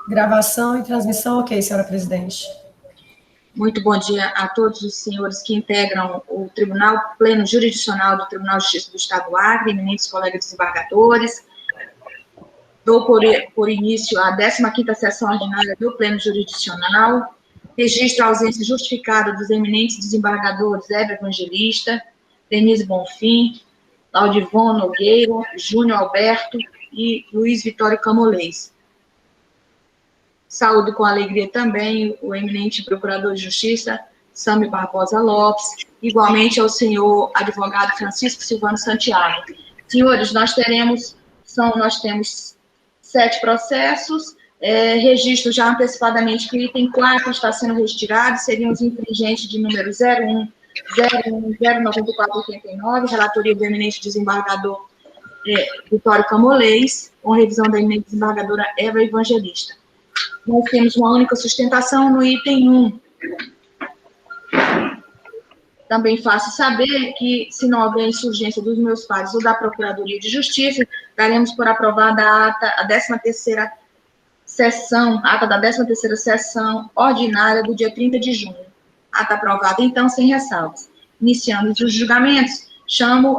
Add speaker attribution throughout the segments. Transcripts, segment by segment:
Speaker 1: Gravação e transmissão, ok, senhora presidente.
Speaker 2: Muito bom dia a todos os senhores que integram o Tribunal Pleno Jurisdicional do Tribunal de Justiça do Estado do Acre, eminentes colegas desembargadores. Dou por início a 15ª sessão ordinária do Pleno Jurisdicional. Registro a ausência justificada dos eminentes desembargadores Eva Evangelista, Denise Bonfim, Laudivon Nogueira, Júnior Alberto e Luiz Vitório Camolês. Saúdo com alegria também o eminente Procurador de Justiça, Sami Barbosa Lopes, igualmente ao senhor advogado Francisco Silvano Santiago. Senhores, nós temos 7 processos, registro já antecipadamente que o item 4 está sendo retirado, seriam os infringentes de número 09489, relatoria do eminente desembargador Vitório Camolês, com revisão da eminente desembargadora Eva Evangelista. Nós temos uma única sustentação no item 1. Também faço saber que, se não houver insurgência dos meus pares ou da Procuradoria de Justiça, daremos por aprovada a ata da 13ª sessão ordinária do dia 30 de junho. Ata aprovada, então, sem ressalvas. Iniciando os julgamentos, chamo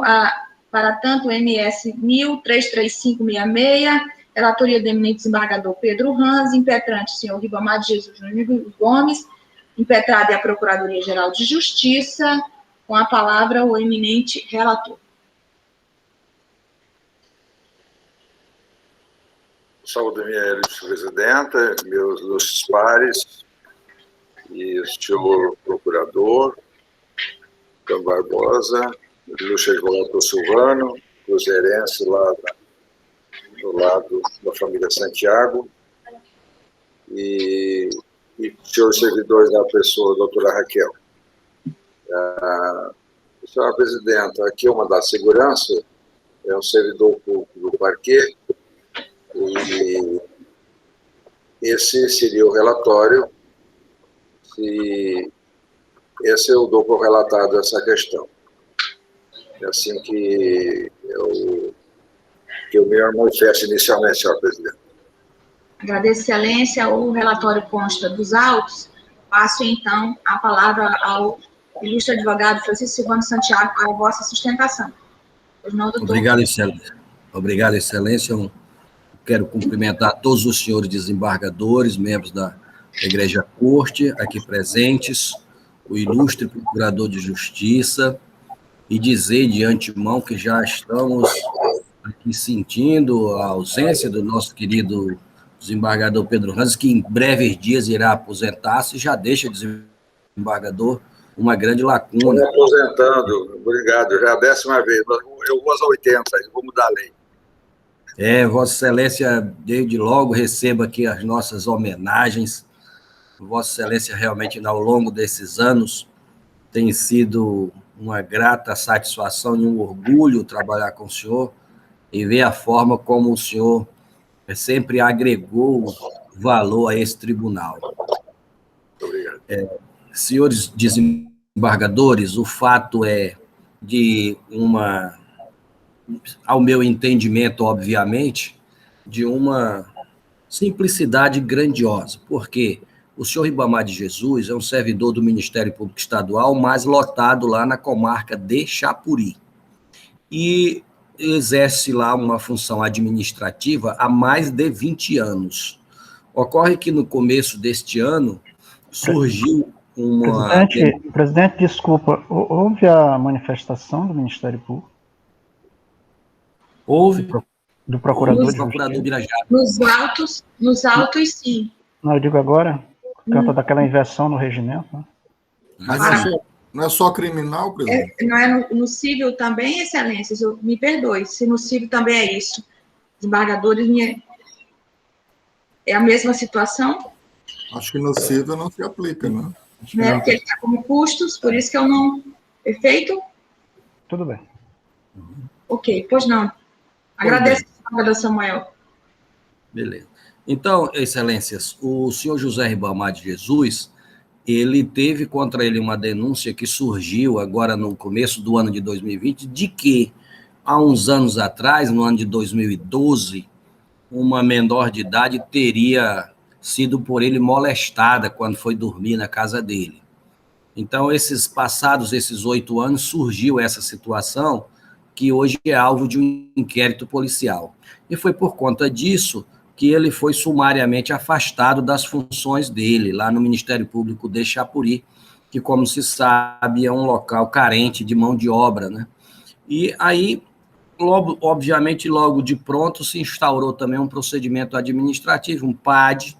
Speaker 2: para tanto o MS 1000-33566, relatoria do eminente desembargador Pedro Ranz, impetrante, senhor Ribamar de Jesus Júnior Gomes, impetrada é a Procuradoria-Geral de Justiça, com a palavra o eminente relator.
Speaker 3: Saúde, minha vice-presidenta, meus ilustres pares, e o senhor procurador, Cam Barbosa, o ilustre advogado Silvano, cruzeirense lá do lado da família Santiago, e senhores servidores da pessoa, doutora Raquel. Senhora presidenta, aqui é uma da segurança, é um servidor público do parquê, e esse seria o relatório, se esse eu dou por relatado essa questão. É assim que eu me manifesto inicialmente, senhora presidente.
Speaker 2: Agradeço, excelência. O relatório consta dos autos. Passo, então, a palavra ao ilustre advogado Francisco Silvano Santiago para a vossa sustentação. Não,
Speaker 4: obrigado, excelência. Obrigado, excelência. Eu quero cumprimentar todos os senhores desembargadores, membros da Igreja Corte, aqui presentes, o ilustre procurador de Justiça, e dizer de antemão que já estamos aqui sentindo a ausência do nosso querido desembargador Pedro Ranz, que em breves dias irá aposentar-se, já deixa desembargador uma grande lacuna.
Speaker 3: Estou aposentando, obrigado, já é a 10ª vez, eu vou às 80, vou mudar a lei.
Speaker 4: Vossa Excelência, desde logo receba aqui as nossas homenagens. Vossa Excelência, realmente, ao longo desses anos, tem sido uma grata satisfação e um orgulho trabalhar com o senhor e ver a forma como o senhor sempre agregou valor a esse tribunal.
Speaker 3: Obrigado.
Speaker 4: Senhores desembargadores, o fato é ao meu entendimento, obviamente, de uma simplicidade grandiosa, porque o senhor Ribamar de Jesus é um servidor do Ministério Público Estadual, mais lotado lá na comarca de Chapuri, e exerce lá uma função administrativa há mais de 20 anos. Ocorre que no começo deste ano surgiu uma...
Speaker 5: Presidente, desculpa, houve a manifestação do Ministério Público?
Speaker 4: Houve.
Speaker 5: Do Procurador
Speaker 4: de Irajá.
Speaker 2: Nos autos, sim.
Speaker 5: Não, eu digo agora, por conta daquela inversão no regimento. Né?
Speaker 6: Mas não é só criminal, presidente?
Speaker 2: Não é no civil também, excelência? Me perdoe, se no civil também é isso. Desembargadores, é a mesma situação?
Speaker 6: Acho que no civil não se aplica, não.
Speaker 2: Né? Porque ele está como custos, por isso que eu não... Perfeito?
Speaker 5: Tudo bem.
Speaker 2: Ok, pois não. Agradeço, desembargador Samuel.
Speaker 4: Beleza. Então, excelências, o senhor José Ribamar de Jesus, ele teve contra ele uma denúncia que surgiu agora no começo do ano de 2020, de que, há uns anos atrás, no ano de 2012, uma menor de idade teria sido por ele molestada quando foi dormir na casa dele. Então, passados esses 8 anos, surgiu essa situação que hoje é alvo de um inquérito policial. E foi por conta disso que ele foi sumariamente afastado das funções dele, lá no Ministério Público de Chapuri, que, como se sabe, é um local carente de mão de obra, né? E aí, obviamente, logo de pronto, se instaurou também um procedimento administrativo, um PAD,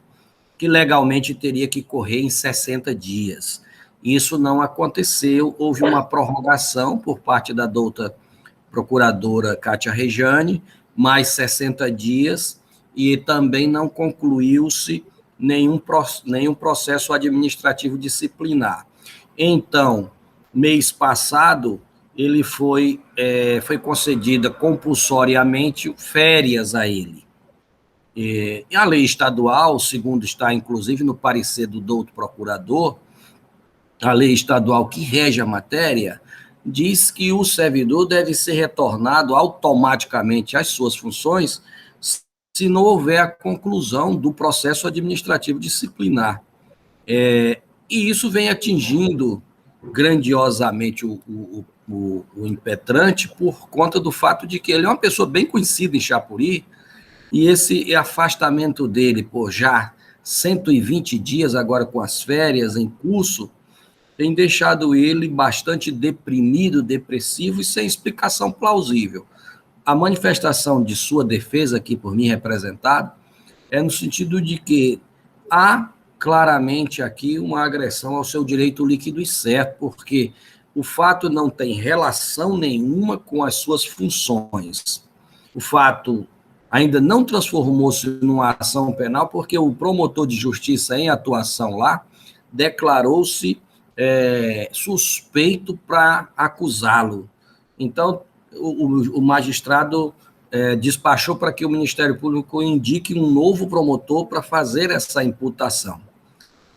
Speaker 4: que legalmente teria que correr em 60 dias. Isso não aconteceu, houve uma prorrogação por parte da douta procuradora Kátia Rejane, mais 60 dias, e também não concluiu-se nenhum processo administrativo disciplinar. Então, mês passado, ele foi concedida compulsoriamente férias a ele. E a lei estadual, segundo está inclusive no parecer do douto procurador, a lei estadual que rege a matéria, diz que o servidor deve ser retornado automaticamente às suas funções se não houver a conclusão do processo administrativo disciplinar. E isso vem atingindo grandiosamente o impetrante por conta do fato de que ele é uma pessoa bem conhecida em Chapuri, e esse afastamento dele por já 120 dias, agora com as férias em curso, tem deixado ele bastante deprimido, depressivo e sem explicação plausível. A manifestação de sua defesa, aqui por mim representado, é no sentido de que há claramente aqui uma agressão ao seu direito líquido e certo, porque o fato não tem relação nenhuma com as suas funções. O fato ainda não transformou-se numa ação penal, porque o promotor de justiça em atuação lá declarou-se suspeito para acusá-lo. Então, o magistrado despachou para que o Ministério Público indique um novo promotor para fazer essa imputação.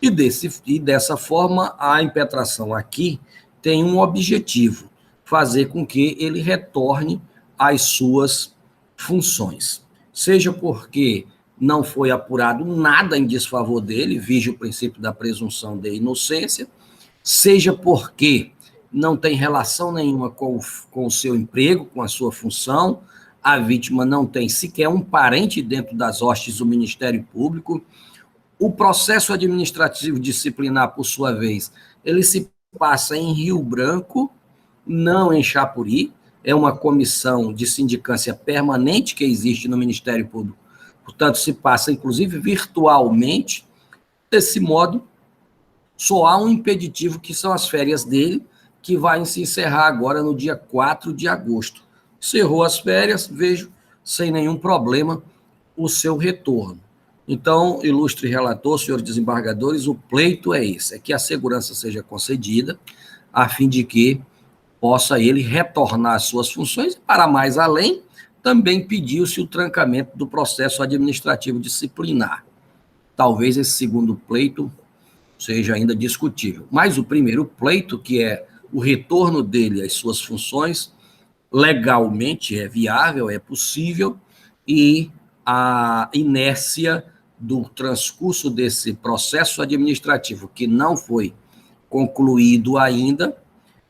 Speaker 4: E dessa forma, a impetração aqui tem um objetivo, fazer com que ele retorne às suas funções. Seja porque não foi apurado nada em desfavor dele, vige o princípio da presunção de inocência, seja porque não tem relação nenhuma com o seu emprego, com a sua função, a vítima não tem sequer um parente dentro das hostes do Ministério Público. O processo administrativo disciplinar, por sua vez, ele se passa em Rio Branco, não em Chapuri, é uma comissão de sindicância permanente que existe no Ministério Público, portanto, se passa, inclusive, virtualmente. Desse modo, só há um impeditivo, que são as férias dele, que vai se encerrar agora no dia 4 de agosto. Encerrou as férias, vejo, sem nenhum problema, o seu retorno. Então, ilustre relator, senhores desembargadores, o pleito é esse, é que a segurança seja concedida, a fim de que possa ele retornar às suas funções, e, para mais além, também pediu-se o trancamento do processo administrativo disciplinar. Talvez esse segundo pleito seja ainda discutível. Mas o primeiro pleito, que é o retorno dele às suas funções, legalmente é viável, é possível, e a inércia do transcurso desse processo administrativo, que não foi concluído ainda,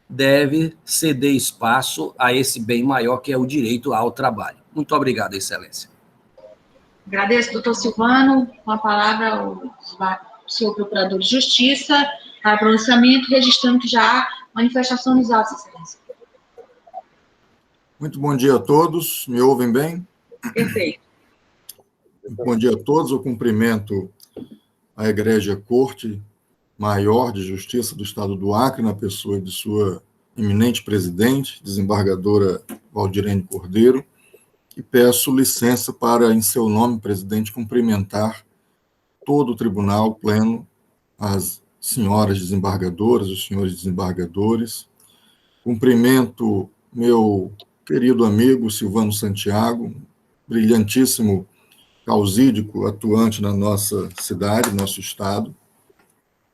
Speaker 4: deve ceder espaço a esse bem maior, que é o direito ao trabalho. Muito obrigado, Excelência.
Speaker 2: Agradeço, doutor Silvano. Com a palavra, o senhor procurador de Justiça, para pronunciamento, registrando que já há manifestação nos autos, Excelência.
Speaker 6: Muito bom dia a todos. Me ouvem bem?
Speaker 2: Perfeito.
Speaker 6: Bom dia a todos. Eu cumprimento a Egrégia Corte Maior de Justiça do Estado do Acre, na pessoa de sua eminente presidente, desembargadora Valdirene Cordeiro, e peço licença para, em seu nome, presidente, cumprimentar todo o tribunal pleno, as senhoras desembargadoras, os senhores desembargadores. Cumprimento meu querido amigo Silvano Santiago, brilhantíssimo causídico atuante na nossa cidade, nosso estado.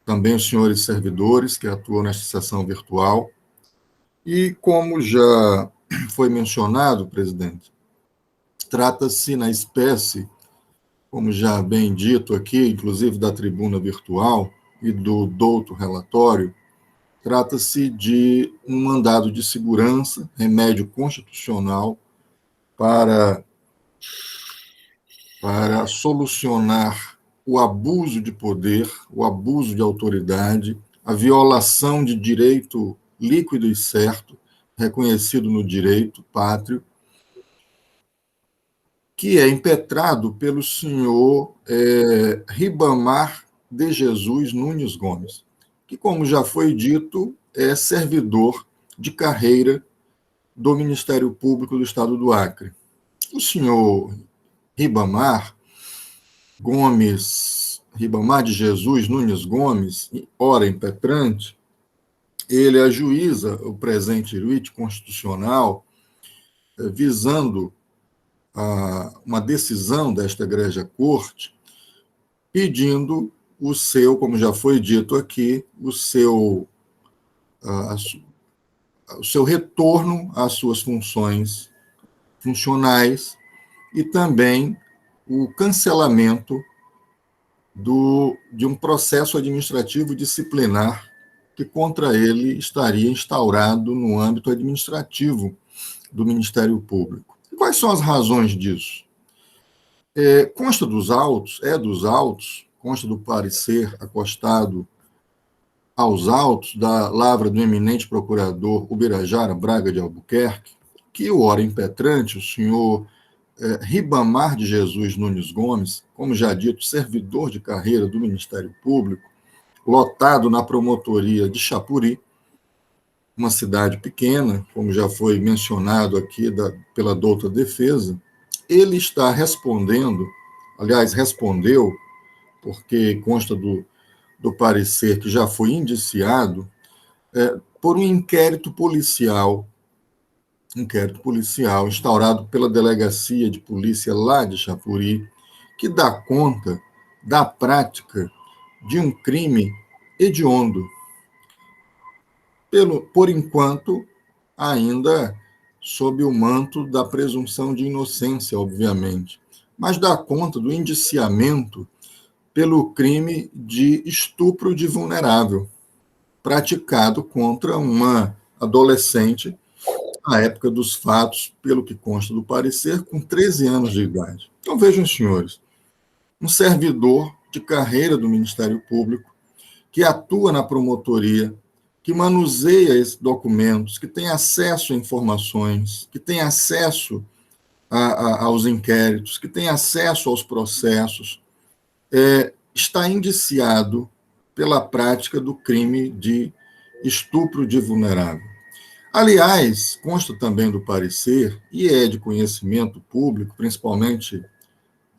Speaker 6: Também os senhores servidores que atuam nesta sessão virtual. E, como já foi mencionado, presidente, trata-se, na espécie, como já bem dito aqui, inclusive da tribuna virtual e do douto relatório, trata-se de um mandado de segurança, remédio constitucional, para solucionar o abuso de poder, o abuso de autoridade, a violação de direito líquido e certo, reconhecido no direito pátrio, que é impetrado pelo senhor Ribamar de Jesus Nunes Gomes, que, como já foi dito, é servidor de carreira do Ministério Público do Estado do Acre. O senhor Ribamar de Jesus Nunes Gomes, ora impetrante, ele ajuiza o presente writ constitucional visando uma decisão desta Egrégia Corte, pedindo o seu, como já foi dito aqui, o seu retorno às suas funções funcionais e também o cancelamento de um processo administrativo disciplinar que contra ele estaria instaurado no âmbito administrativo do Ministério Público. E quais são as razões disso? Consta dos autos, consta do parecer acostado aos autos da lavra do eminente procurador Ubirajara Braga de Albuquerque, que o ora impetrante, o senhor Ribamar de Jesus Nunes Gomes, como já dito, servidor de carreira do Ministério Público, lotado na promotoria de Chapuri, uma cidade pequena, como já foi mencionado aqui pela douta defesa, ele está respondendo, aliás, respondeu, porque consta do parecer que já foi indiciado, por um inquérito policial instaurado pela Delegacia de Polícia lá de Chapuri, que dá conta da prática de um crime hediondo, por enquanto, ainda sob o manto da presunção de inocência, obviamente, mas dá conta do indiciamento pelo crime de estupro de vulnerável, praticado contra uma adolescente na época dos fatos, pelo que consta do parecer, com 13 anos de idade. Então, vejam, senhores, um servidor de carreira do Ministério Público que atua na promotoria, que manuseia esses documentos, que tem acesso a informações, que tem acesso aos inquéritos, que tem acesso aos processos, está indiciado pela prática do crime de estupro de vulnerável. Aliás, consta também do parecer, e é de conhecimento público, principalmente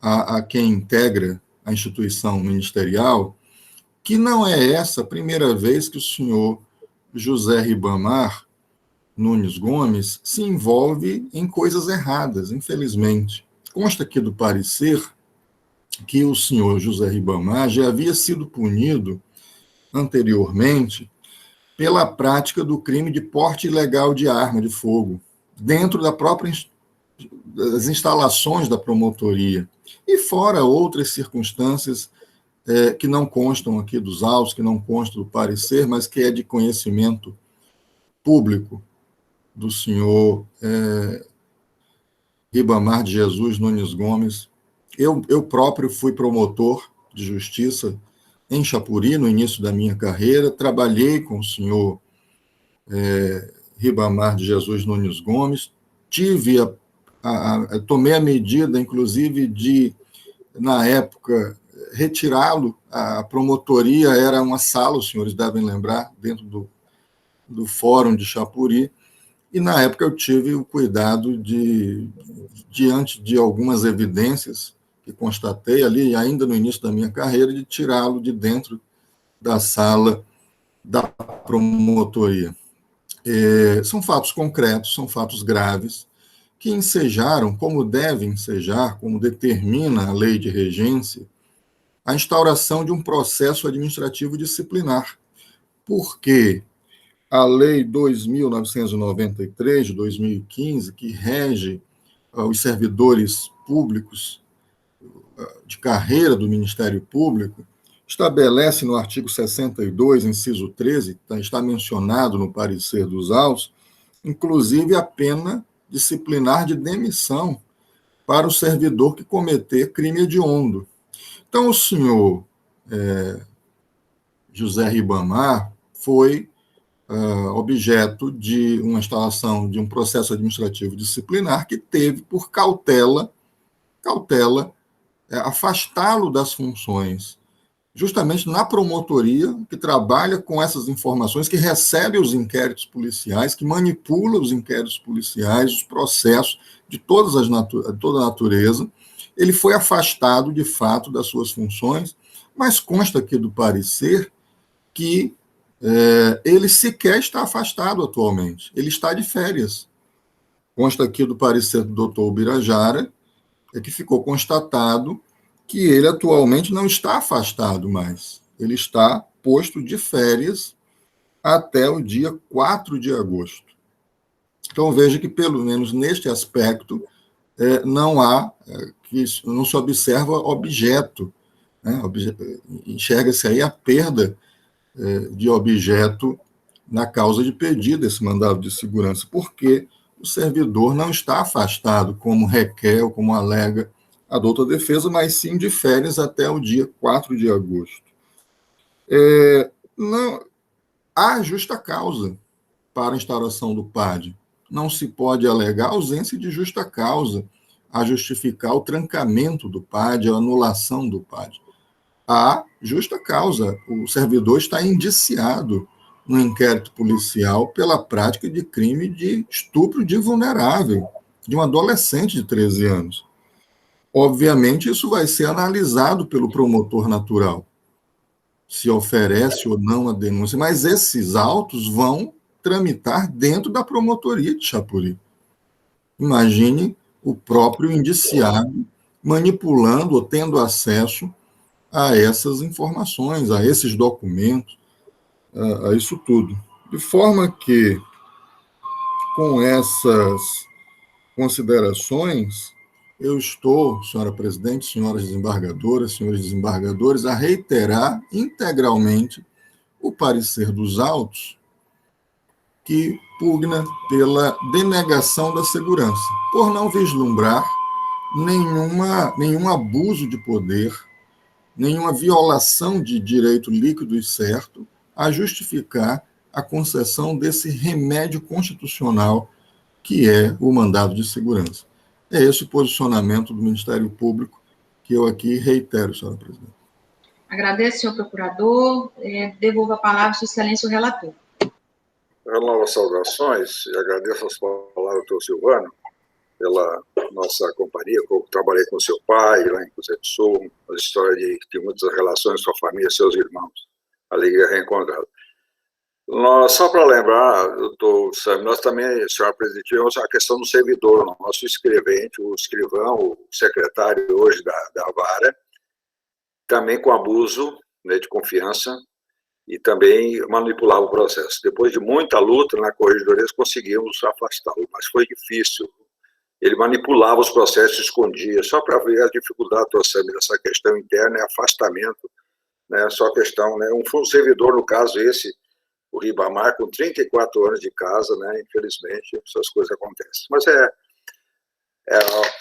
Speaker 6: a quem integra a instituição ministerial, que não é essa a primeira vez que o senhor José Ribamar Nunes Gomes se envolve em coisas erradas, infelizmente. Consta aqui do parecer que o senhor José Ribamar já havia sido punido anteriormente pela prática do crime de porte ilegal de arma de fogo, dentro das instalações da promotoria, e fora outras circunstâncias que não constam aqui dos autos, que não constam do parecer, mas que é de conhecimento público do senhor Ribamar de Jesus Nunes Gomes. Eu próprio fui promotor de justiça em Chapuri, no início da minha carreira, trabalhei com o senhor Ribamar de Jesus Nunes Gomes, tomei a medida, inclusive, de, na época, retirá-lo. A promotoria era uma sala, os senhores devem lembrar, dentro do Fórum de Chapuri, e na época eu tive o cuidado diante de algumas evidências que constatei ali, ainda no início da minha carreira, de tirá-lo de dentro da sala da promotoria. São fatos concretos, são fatos graves, que ensejaram, como devem ensejar, como determina a lei de regência, a instauração de um processo administrativo disciplinar, porque a Lei 2.993, de 2015, que rege os servidores públicos, de carreira do Ministério Público estabelece no artigo 62, inciso 13, está mencionado no parecer dos autos, inclusive a pena disciplinar de demissão para o servidor que cometer crime hediondo. Então, o senhor José Ribamar foi objeto de uma instalação de um processo administrativo disciplinar que teve por cautela afastá-lo das funções, justamente na promotoria, que trabalha com essas informações, que recebe os inquéritos policiais, que manipula os inquéritos policiais, os processos de toda a natureza. Ele foi afastado, de fato, das suas funções, mas consta aqui do parecer que ele sequer está afastado atualmente, ele está de férias. Consta aqui do parecer do doutor Ubirajara, que ficou constatado que ele atualmente não está afastado mais, ele está posto de férias até o dia 4 de agosto. Então, veja que, pelo menos neste aspecto, não se observa objeto, né? Enxerga-se aí a perda de objeto na causa de pedido desse mandado de segurança, porque o servidor não está afastado, como requer ou como alega a douta defesa, mas sim de férias até o dia 4 de agosto. Não há justa causa para a instauração do PAD. Não se pode alegar ausência de justa causa a justificar o trancamento do PAD, a anulação do PAD. Há justa causa. O servidor está indiciado no inquérito policial pela prática de crime de estupro de vulnerável, de um adolescente de 13 anos. Obviamente, isso vai ser analisado pelo promotor natural, se oferece ou não a denúncia, mas esses autos vão tramitar dentro da promotoria de Chapuri. Imagine o próprio indiciado manipulando ou tendo acesso a essas informações, a esses documentos, a isso tudo. De forma que, com essas considerações, eu estou, senhora presidente, senhoras desembargadoras, senhores desembargadores, a reiterar integralmente o parecer dos autos que pugna pela denegação da segurança, por não vislumbrar nenhum abuso de poder, nenhuma violação de direito líquido e certo a justificar a concessão desse remédio constitucional que é o mandado de segurança. É esse o posicionamento do Ministério Público que eu aqui reitero, senhora presidente.
Speaker 2: Agradeço, senhor procurador. Devolvo a palavra, Sua Excelência, o relator.
Speaker 3: Renovo as saudações e agradeço as palavras do doutor Silvano pela nossa companhia. Eu trabalhei com seu pai lá em Cruzeiro do Sul, a história de muitas relações com a família e seus irmãos. Alegria reencontrada. Só para lembrar, doutor Sam, nós também, senhora presidente, tivemos a questão do servidor, nosso escrevente, o escrivão, o secretário hoje da vara, também com abuso, né, de confiança, e também manipulava o processo. Depois de muita luta na corregedoria, conseguimos afastá-lo, mas foi difícil. Ele manipulava os processos, escondia, só para ver a dificuldade, doutor Sam, dessa questão interna, é afastamento, né, só questão, né, um servidor, no caso esse, o Ribamar, com 34 anos de casa, né, infelizmente, essas coisas acontecem. Mas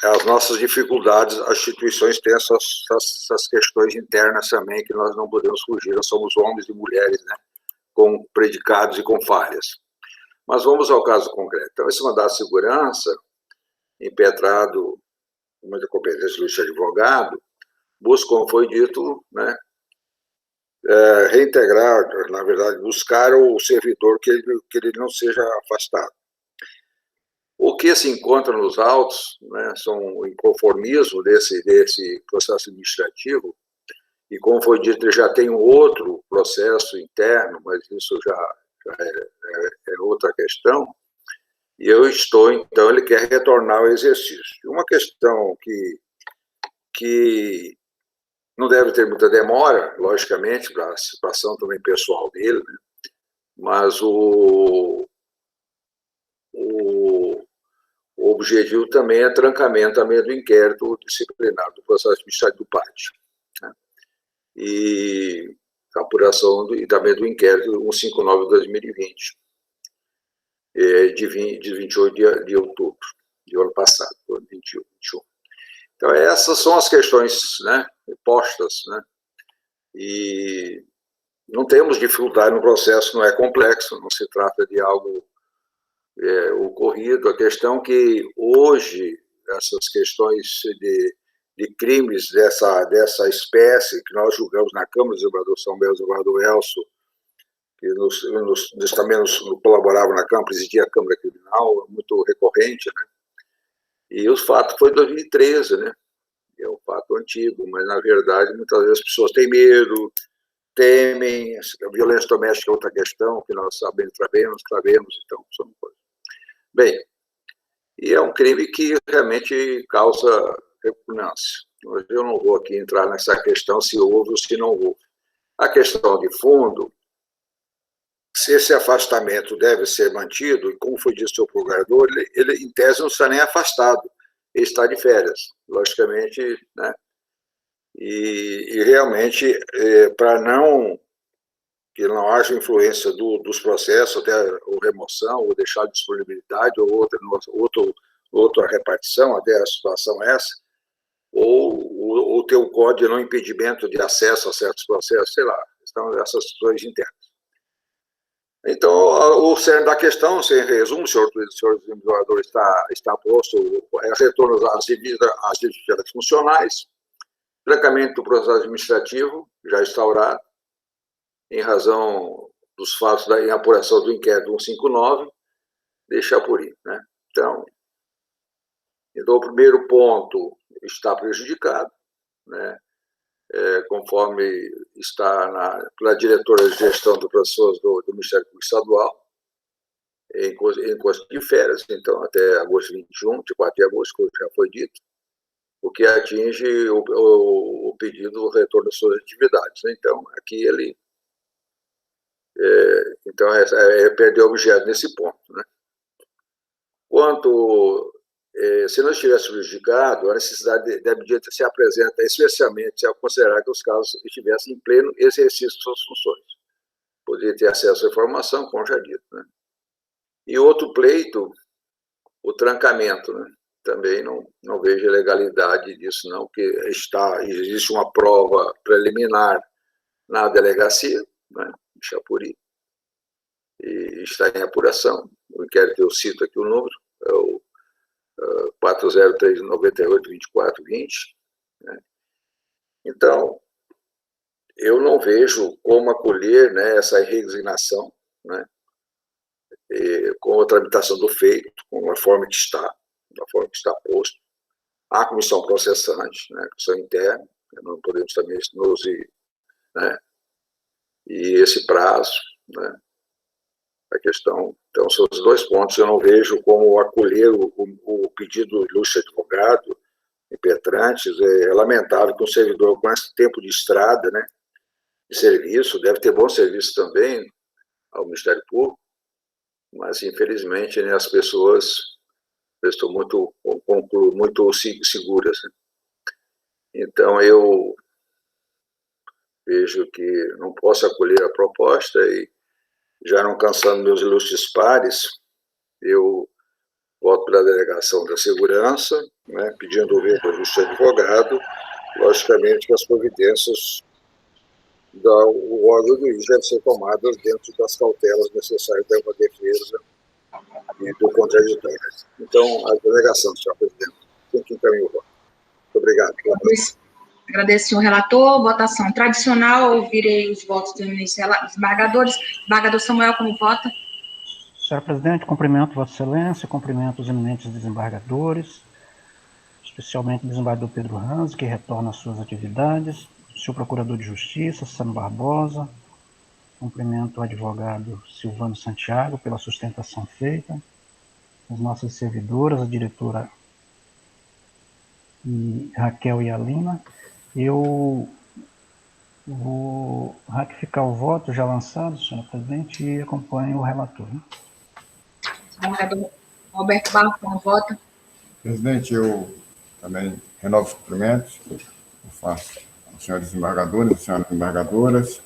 Speaker 3: as nossas dificuldades, as instituições têm essas questões internas também, que nós não podemos fugir, nós somos homens e mulheres, né, com predicados e com falhas. Mas vamos ao caso concreto. Então, esse mandado de segurança, impetrado com muita competência do advogado, busca, como foi dito, né, reintegrar, na verdade, buscar o servidor que ele não seja afastado. O que se encontra nos autos, né, são o inconformismo desse processo administrativo, e como foi dito, ele já tem um outro processo interno, mas isso já é outra questão, e então, ele quer retornar ao exercício. Uma questão que não deve ter muita demora, logicamente, para a situação também pessoal dele, né? Mas o o objetivo também é trancamento também do inquérito disciplinar do processo administrativo do PAD, né? E a apuração e também do inquérito 159 de 2020, de 28 de outubro do ano passado, 21. Então, essas são as questões, né, postas, né? E não temos dificuldade no processo, não é complexo, não se trata de algo ocorrido. A questão é que hoje essas questões de crimes dessa espécie que nós julgamos na Câmara, o desembargador Samuel, o desembargador Elcio, que também colaborava na Câmara, presidia a Câmara Criminal, muito recorrente, né? E os fatos foi em 2013, né? É um fato antigo, mas, na verdade, muitas vezes as pessoas têm medo, temem. A violência doméstica é outra questão, que nós sabemos, então, são coisas. Bem, e é um crime que realmente causa repugnância. Mas eu não vou aqui entrar nessa questão se houve ou se não houve. A questão de fundo, se esse afastamento deve ser mantido, e como foi dito o procurador, ele em tese não está nem afastado, ele está de férias, logicamente, né? E realmente, para que não haja influência dos processos, até ou remoção, ou deixar de disponibilidade, ou outra repartição, até a situação essa, ou ter um código de não impedimento de acesso a certos processos, sei lá, estão essas situações internas. Então, o cerne da questão, sem resumo, o senhor desembargador está posto, retorno às atividades funcionais, trancamento do processo administrativo, já instaurado, em razão dos fatos da apuração do inquérito 159, deixar por aí, né? Então, o primeiro ponto está prejudicado, né? Conforme está pela diretora de gestão de pessoas do Ministério Público Estadual, em curso de férias, então, até agosto 21, de 4 de agosto, como já foi dito, o que atinge o pedido do retorno das suas atividades. Então, aqui ele perdeu o objeto nesse ponto, né? Quanto, se não estivesse prejudicado, a necessidade se apresenta especialmente ao considerar que os casos estivessem em pleno exercício de suas funções. Poderia ter acesso à informação, como já dito, né? E outro pleito, o trancamento, né? Também não vejo legalidade disso, não, porque existe uma prova preliminar na delegacia, né, de Chapuri, e está em apuração. O inquérito, eu cito aqui o número, é o 403982420, né? Então, eu não vejo como acolher, né, essa resignação, né, com a tramitação do feito, com a forma que está posto. A comissão processante, né, comissão interna, não podemos também né, e esse prazo, né, a questão. Então, são os dois pontos. Eu não vejo como acolher o pedido do ilustre advogado impetrantes. É lamentável que um servidor com esse tempo de estrada, né, de serviço, deve ter bom serviço também ao Ministério Público, mas, infelizmente, né, as pessoas estão muito seguras, né? Então, eu vejo que não posso acolher a proposta e, já não cansando meus ilustres pares, eu voto pela delegação da segurança, né, pedindo o veto ao justiça advogado, logicamente que as providências do órgão do juiz devem ser tomadas dentro das cautelas necessárias da defesa e do contraditório. Então, a delegação, senhor presidente, tem que encaminhar o voto. Muito obrigado.
Speaker 2: Agradeço, senhor relator. Votação tradicional. Ouvirei os votos dos desembargadores. Desembargador Samuel, como vota?
Speaker 5: Senhor presidente, cumprimento Vossa Excelência, cumprimento os eminentes desembargadores, especialmente o desembargador Pedro Ranz, que retorna às suas atividades, o senhor procurador de Justiça, Sano Barbosa, cumprimento o advogado Silvano Santiago pela sustentação feita, as nossas servidoras, a diretora Raquel e Alina. Eu vou ratificar o voto já lançado, senhor presidente, e acompanho o relator, né?
Speaker 2: Desembargador Roberto Barros, como vota?
Speaker 7: Presidente, eu também renovo os cumprimentos. Eu faço aos senhores desembargadores, às senhoras desembargadoras,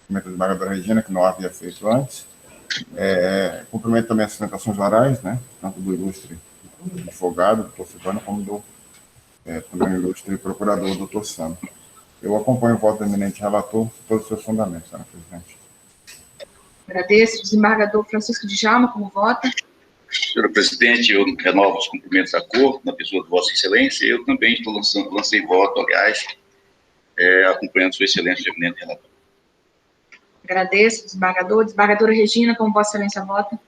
Speaker 7: cumprimento a desembargadora Regina, que não havia feito antes. Cumprimento também as sustentações orais, né, tanto do ilustre advogado, doutor Silvano, como do também ilustre procurador, doutor Sam. Eu acompanho o voto do eminente relator, todos os seus fundamentos, senhora presidente.
Speaker 2: Agradeço. Desembargador Francisco Djalma, como vota?
Speaker 8: Senhora presidente, eu renovo os cumprimentos à Corte, na pessoa de Vossa Excelência. Eu também lancei voto, aliás, acompanhando Sua Excelência, eminente relator.
Speaker 2: Agradeço, desembargador. Desembargadora Regina, como Vossa Excelência vota?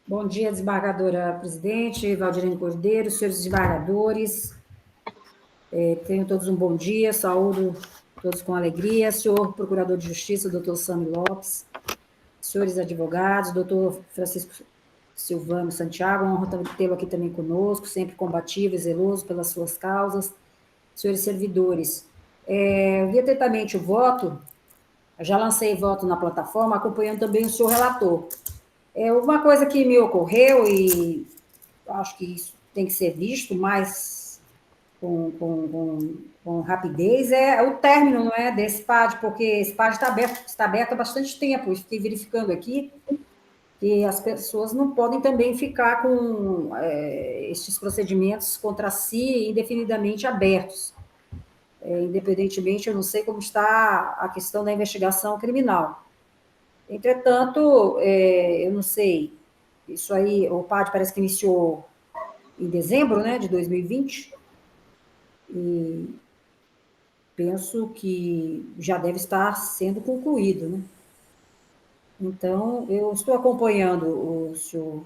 Speaker 9: Bom dia, desembargadora presidente, Valdirene Cordeiro, senhores desembargadores. Tenham todos um bom dia, saúdo todos com alegria. Senhor Procurador de Justiça, doutor Sami Lopes, senhores advogados, doutor Francisco Silvano Santiago, honra tê-lo aqui também conosco, sempre combativo e zeloso pelas suas causas. Senhores servidores, eu vi atentamente o voto, já lancei voto na plataforma, acompanhando também o senhor relator. Uma coisa que me ocorreu, e acho que isso tem que ser visto mais com rapidez, é o término, não é, desse PAD, porque esse PAD está aberto há bastante tempo, fiquei verificando aqui, que as pessoas não podem também ficar com estes procedimentos contra si indefinidamente abertos. Independentemente, eu não sei como está a questão da investigação criminal. Entretanto, eu não sei, isso aí, o PAD parece que iniciou em dezembro, né, de 2020, e penso que já deve estar sendo concluído, né? Então, eu estou acompanhando o senhor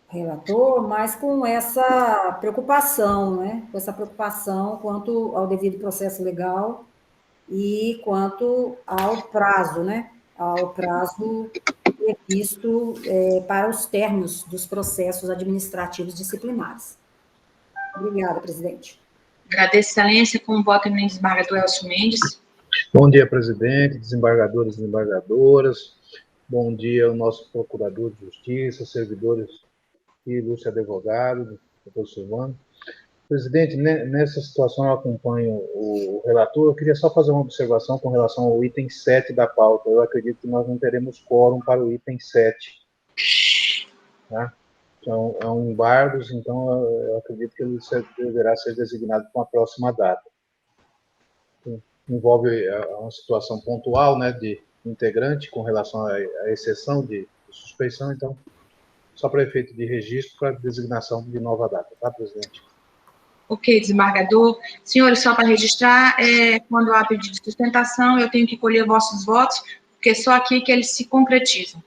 Speaker 9: relator, mas com essa preocupação, né? Com essa preocupação quanto ao devido processo legal e quanto ao prazo, né? Ao prazo previsto para os términos dos processos administrativos disciplinares. Obrigada, presidente.
Speaker 2: Agradeço, Excelência. Como vota o eminente desembargador Elcio Mendes?
Speaker 10: Bom dia, presidente, desembargadores e desembargadoras. Bom dia ao nosso procurador de justiça, servidores e ilustre advogado, doutor Silvano. Presidente, nessa situação eu acompanho o relator. Eu queria só fazer uma observação com relação ao item 7 da pauta. Eu acredito que nós não teremos quórum para o item 7. Tá? Então, é um embargos, então eu acredito que ele deverá ser designado para uma próxima data. Envolve uma situação pontual, né, de integrante com relação à exceção de suspeição, então, só para efeito de registro, para designação de nova data, tá, presidente?
Speaker 2: Ok, desembargador. Senhores, só para registrar, quando há pedido de sustentação, eu tenho que colher vossos votos, porque é só aqui que eles se concretizam.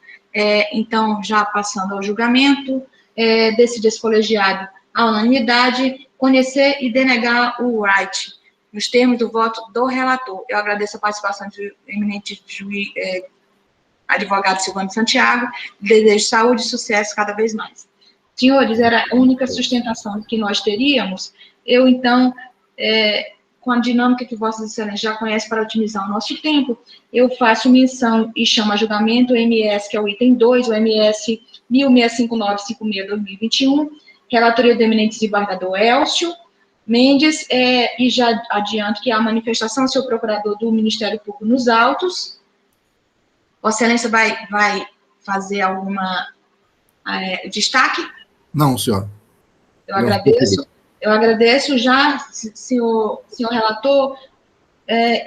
Speaker 2: Então, já passando ao julgamento, decide esse colegiado a unanimidade, conhecer e denegar o right, nos termos do voto do relator. Eu agradeço a participação do eminente juiz, advogado Silvano Santiago, desejo saúde e sucesso cada vez mais. Senhores, era a única sustentação que nós teríamos. Eu, então, com a dinâmica que Vossas Excelências já conhecem para otimizar o nosso tempo, eu faço menção e chamo a julgamento o MS, que é o item 2, o MS 165956-2021, relatoria do eminente desembargador Elcio Mendes, e já adianto que há manifestação do senhor procurador do Ministério Público nos autos. Vossa Excelência vai fazer alguma destaque?
Speaker 6: Não, senhor.
Speaker 2: Eu agradeço já, senhor relator.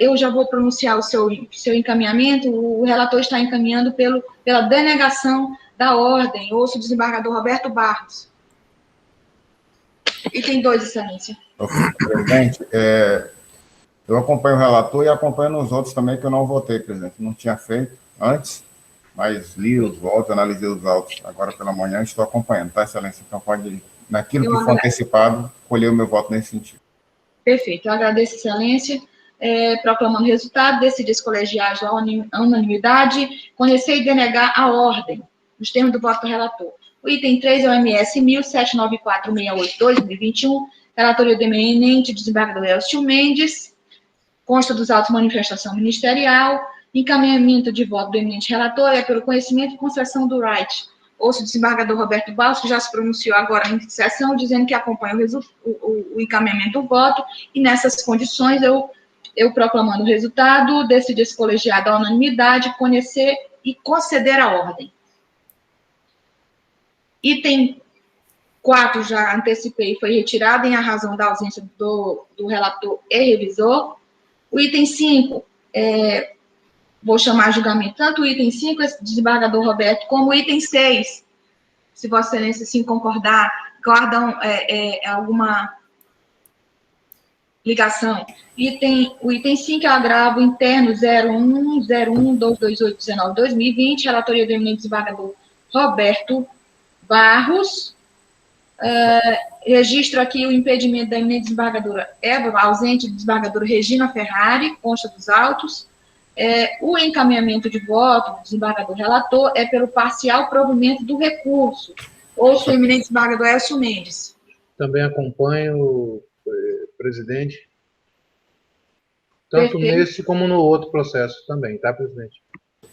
Speaker 2: Eu já vou pronunciar o seu encaminhamento. O relator está encaminhando pela denegação da ordem. Ouço o desembargador Roberto Barros. Item 2, Excelência.
Speaker 7: Presidente, eu acompanho o relator e acompanho nos outros também, que eu não votei, presidente. Não tinha feito antes, mas li os votos, analisei os autos agora pela manhã, estou acompanhando, tá, Excelência? Então pode, naquilo que foi antecipado, colher o meu voto nesse sentido. Perfeito,
Speaker 2: eu agradeço, Excelência. Proclamando o resultado, decide esse colegiado à unanimidade, conhecer e denegar a ordem, nos termos do voto do relator. O item 3 é o MS 179468-2021, relatoria do eminente desembargador Elcio Mendes, consta dos autos de manifestação ministerial, encaminhamento de voto do eminente relator pelo conhecimento e concessão do right, ouço o desembargador Roberto Barros, que já se pronunciou agora em sessão, dizendo que acompanha o encaminhamento do voto, e nessas condições eu proclamando o resultado, decidi esse colegiado à unanimidade conhecer e conceder a ordem. Item 4, já antecipei, foi retirado em razão da ausência do relator e revisor. O item 5, vou chamar a julgamento tanto o item 5, esse desembargador Roberto, como o item 6, se Vossa Excelência sim concordar, guardam alguma ligação. O item 5 é o agravo interno 01/228/19/2020, relatoria do eminente desembargador Roberto Barros. Registro aqui o impedimento da eminente desembargadora Eva, ausente desembargadora Regina Ferrari, consta dos autos. O encaminhamento de voto do desembargador relator é pelo parcial provimento do recurso. Ouço o eminente desembargador Elcio Mendes.
Speaker 10: Também acompanho, presidente, tanto
Speaker 2: Perfeito.
Speaker 10: nesse como no outro processo também, tá, presidente?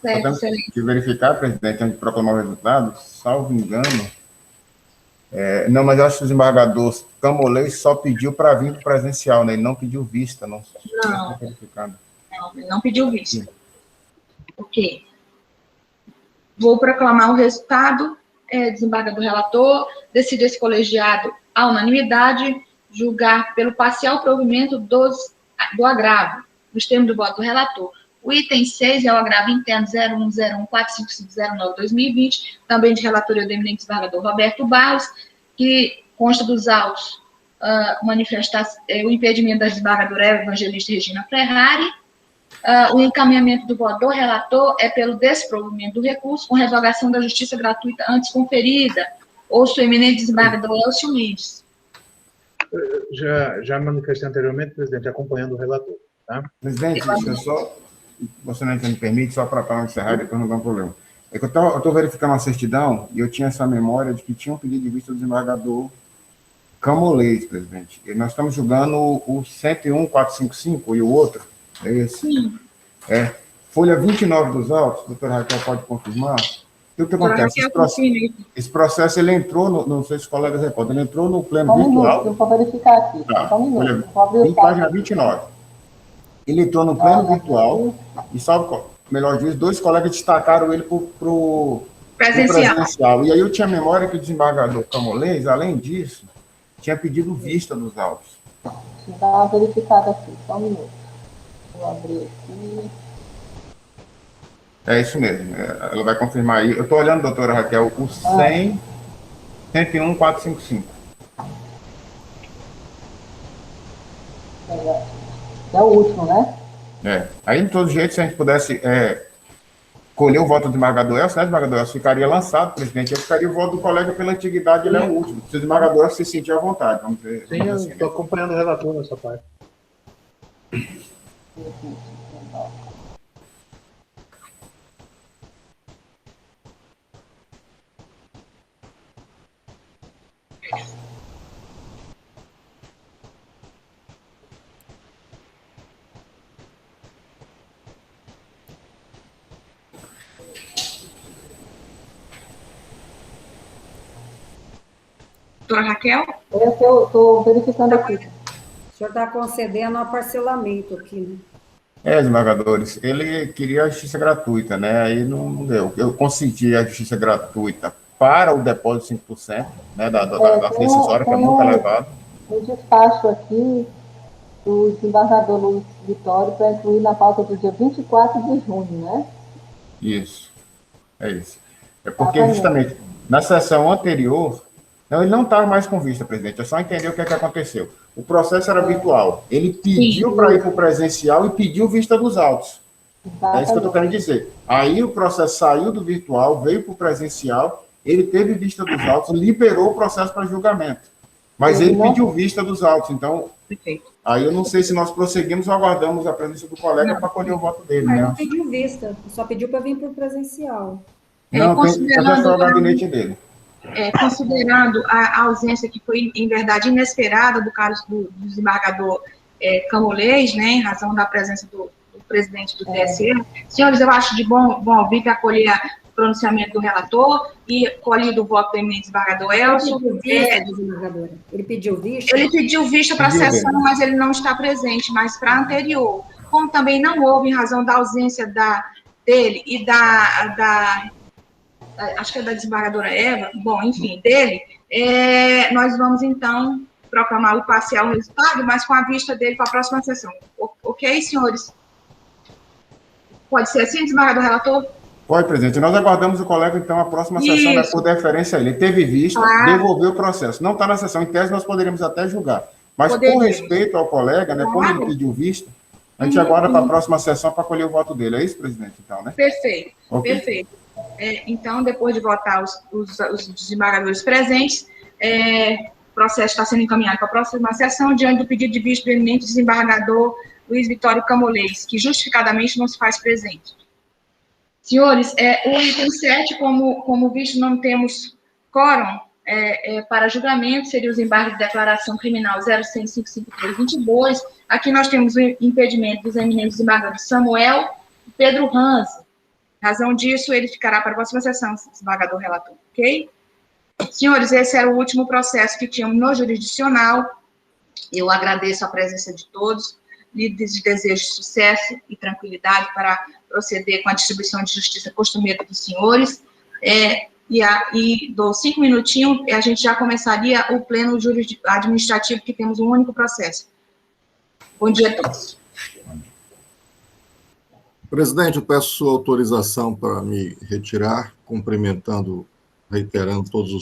Speaker 2: Certo,
Speaker 7: Podemos verificar, presidente, antes de proclamar o resultado, salvo engano. Não, mas eu acho que o desembargador Camolês só pediu para vir do presencial, né? Ele não pediu vista, não.
Speaker 2: Não, ele não pediu vista. Ok. Vou proclamar o resultado. Desembargador relator, decide esse colegiado à unanimidade, julgar pelo parcial provimento do agravo, nos termos do voto do relator. O item 6 é o agravo interno 01/014550/2020, também de relatoria do eminente desembargador Roberto Barros, que consta dos autos o impedimento da desembargadora Evangelista Regina Ferrari. O encaminhamento do voto do relator é pelo desprovimento do recurso, com revogação da justiça gratuita antes conferida. Ouço o eminente desembargador Elcio Mendes.
Speaker 10: Já manifestei anteriormente, presidente, acompanhando o relator. Tá?
Speaker 7: Presidente, deixa eu só, você não me permite, só para encerrar e depois não dá um problema. É que eu estou verificando a certidão e eu tinha essa memória de que tinha um pedido de vista do desembargador Camolês, presidente. E nós estamos julgando o 101.455 e o outro. É esse?
Speaker 2: Sim.
Speaker 7: Folha 29 dos autos, doutora Raquel pode confirmar? O que acontece? Esse processo, ele entrou, não sei se os colegas recordam, ele entrou no pleno virtual.
Speaker 11: Eu vou verificar aqui.
Speaker 7: Só um minuto. Página 29. Ele entrou no pleno virtual e, melhor dizer, 2 colegas destacaram ele para o presencial. E aí eu tinha memória que o desembargador Camolês, além disso, tinha pedido vista dos autos.
Speaker 11: Deixa eu dar uma verificada aqui, só um minuto. Vou abrir aqui.
Speaker 7: É isso mesmo, ela vai confirmar aí. Eu estou olhando, doutora Raquel, o 101.455.
Speaker 11: É o último, né?
Speaker 7: Aí, de todo jeito, se a gente pudesse colher o voto do desembargador Elcio, né, desembargador Elcio, ficaria lançado, presidente, aí ficaria o voto do colega pela antiguidade, ele é o último. Se o desembargador Elcio se sentir à vontade, vamos ver.
Speaker 10: Sim, eu estou acompanhando o relator nessa parte.
Speaker 2: Doutora Raquel?
Speaker 11: Eu estou verificando aqui.
Speaker 9: O senhor está concedendo um parcelamento aqui, né?
Speaker 7: Desembargadores, ele queria a justiça gratuita, né? Aí não deu. Eu concedi a justiça gratuita para o depósito de 5%, né, da decisória, que é muito elevado.
Speaker 11: Um despacho aqui do desembargador Luiz Vitório para incluir na pauta do dia 24 de junho, né?
Speaker 7: Isso. É isso. É porque, justamente, na sessão anterior, ele não estava mais com vista, presidente. É só entender o que aconteceu. O processo era virtual. Ele pediu para ir para o presencial e pediu vista dos autos. É isso que eu estou querendo dizer. Aí o processo saiu do virtual, veio para o presencial, ele teve vista dos autos, liberou o processo para julgamento. Mas ele pediu vista dos autos. Então, aí eu não sei se nós prosseguimos ou aguardamos a presença do colega para colher o voto dele.
Speaker 9: Mas
Speaker 7: né?
Speaker 9: não pediu vista, só pediu para vir para o presencial.
Speaker 7: Não, tem que fazer o gabinete dele.
Speaker 2: Considerando a ausência que foi, em verdade, inesperada do desembargador Camolês, né, em razão da presença do presidente do TSE, senhores, eu acho de bom ouvir que acolher pronunciamento do relator e colhido o voto do eminente desembargador Elcio.
Speaker 9: Ele pediu vista?
Speaker 2: Ele pediu vista para a sessão, mas ele não está presente, mas para a anterior. Como também não houve, em razão da ausência dele e acho que é da desembargadora Eva, bom, enfim, dele, nós vamos, então, proclamar o parcial resultado, mas com a vista dele para a próxima sessão. Ok, senhores? Pode ser assim, desembargador relator?
Speaker 7: Pode, presidente. Nós aguardamos o colega, então, a próxima sessão, né, por deferência a ele. Ele teve vista, devolveu o processo. Não está na sessão. Em tese, nós poderíamos até julgar. Mas, por respeito ao colega, né, como ele pediu vista, a gente aguarda para a próxima sessão para colher o voto dele. É isso, presidente, então, né?
Speaker 2: Perfeito,
Speaker 7: Okay.
Speaker 2: Perfeito. Então, depois de votar os desembargadores presentes, o processo está sendo encaminhado para a próxima sessão, diante do pedido de vista do eminente desembargador Luiz Vitório Camolês, que justificadamente não se faz presente. Senhores, o item 7, como visto, não temos quórum para julgamento, seria os embargos de declaração criminal 01555322. Aqui nós temos o impedimento dos eminentes desembargadores Samuel e Pedro Ranzi. Em razão disso, ele ficará para a próxima sessão, desembargador relator, ok? Senhores, esse era o último processo que tínhamos no jurisdicional. Eu agradeço a presença de todos, lhes desejo sucesso e tranquilidade para proceder com a distribuição de justiça costumeira dos senhores. E dou 5 minutinhos, e a gente já começaria o pleno administrativo, que temos um único processo. Bom dia a todos.
Speaker 6: Presidente, eu peço sua autorização para me retirar, cumprimentando, reiterando todos os